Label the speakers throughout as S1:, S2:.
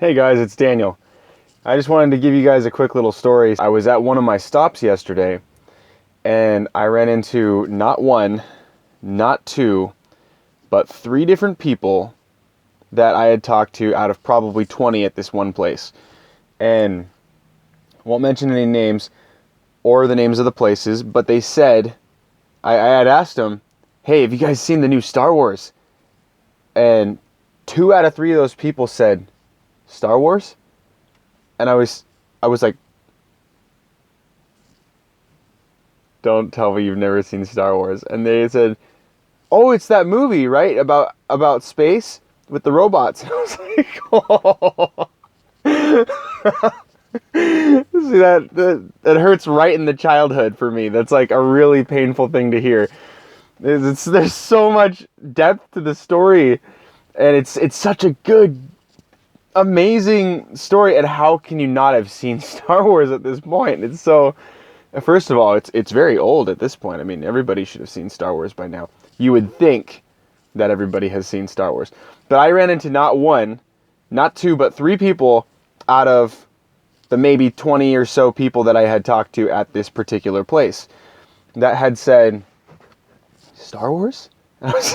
S1: Hey guys, it's Daniel. I just wanted to give you guys a quick little story. I was at one of my stops yesterday and I ran into not one, not two, but 3 different people that I had talked to out of probably 20 at this one place. And I won't mention any names or the names of the places, but they said, I had asked them, hey, have you guys seen the new Star Wars? And 2 out of 3 of those people said, Star Wars? And I was like, don't tell me you've never seen Star Wars. And they said, oh, it's that movie, right? About space with the robots. And I was like, oh. See, that hurts right in the childhood for me. That's like a really painful thing to hear. There's so much depth to the story, and it's such a good, amazing story. And how can you not have seen Star Wars at this point? It's so, first of all, it's very old at this point. I mean, everybody should have seen Star Wars by now. You would think that everybody has seen Star Wars. But I ran into not 1, not 2, but 3 people out of the maybe 20 or so people that I had talked to at this particular place that had said, Star Wars? And I was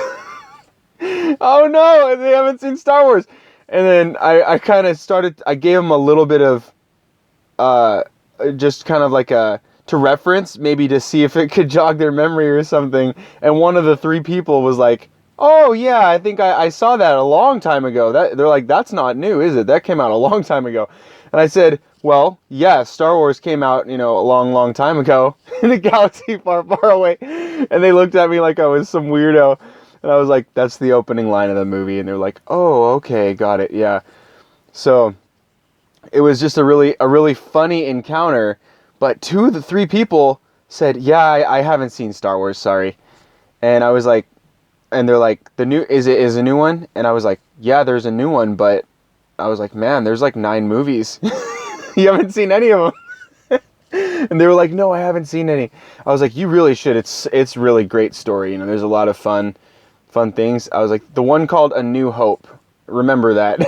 S1: oh no, they haven't seen Star Wars. And then I kind of started, I gave them a little bit of, just kind of like to reference, maybe to see if it could jog their memory or something. And one of the 3 people was like, oh yeah, I think I saw that a long time ago. They're like, that's not new, is it? That came out a long time ago. And I said, well, yeah, Star Wars came out, a long time ago in a galaxy far, far away. And they looked at me like I was some weirdo. And I was like, that's the opening line of the movie. And they're like, oh, okay, got it, yeah. So it was just a really funny encounter. But 2 of the 3 people said, yeah, I haven't seen Star Wars, sorry. And I was like, and they're like, is a new one? And I was like, yeah, there's a new one, but I was like, man, there's like 9 movies. You haven't seen any of them. And they were like, no, I haven't seen any. I was like, you really should. It's really great story. There's a lot of fun things. I was like, the one called A New Hope. Remember that.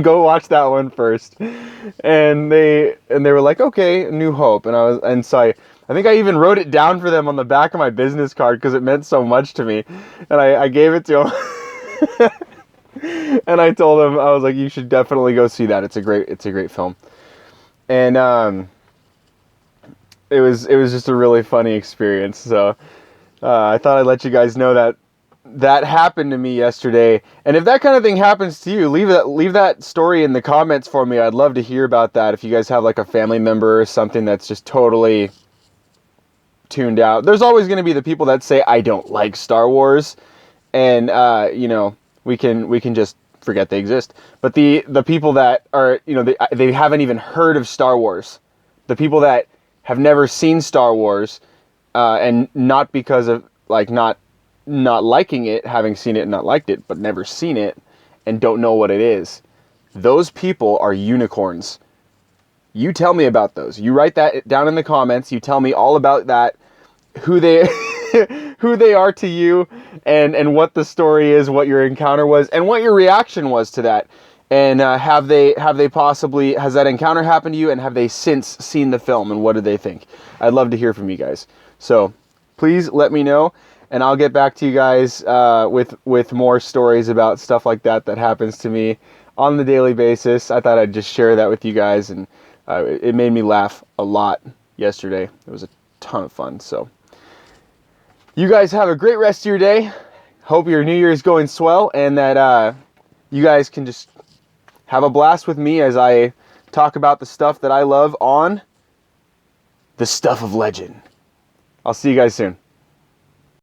S1: Go watch that one first. And they were like, okay, A New Hope. And so I think I even wrote it down for them on the back of my business card because it meant so much to me. And I gave it to them. And I told them, I was like, you should definitely go see that. It's a great film. And it was just a really funny experience. So I thought I'd let you guys know that happened to me yesterday. And if that kind of thing happens to you, leave that story in the comments for me. I'd love to hear about that. If you guys have like a family member or something that's just totally tuned out. There's always going to be the people that say, I don't like Star Wars. And, we can just forget they exist. But the people that are, they haven't even heard of Star Wars. The people that have never seen Star Wars, and not because of, like, not liking it, having seen it and not liked it, but never seen it and don't know what it is. Those people are unicorns. You tell me about those. You write that down in the comments. You tell me all about that, who they who they are to you, and what the story is, what your encounter was, and what your reaction was to that. And has that encounter happened to you, and have they since seen the film, and what did they think? I'd love to hear from you guys. So please let me know, and I'll get back to you guys with more stories about stuff like that happens to me on the daily basis. I thought I'd just share that with you guys, and it made me laugh a lot yesterday. It was a ton of fun. So you guys have a great rest of your day. Hope your New Year is going swell, and that you guys can just have a blast with me as I talk about the stuff that I love on The Stuff of Legend. I'll see you guys soon.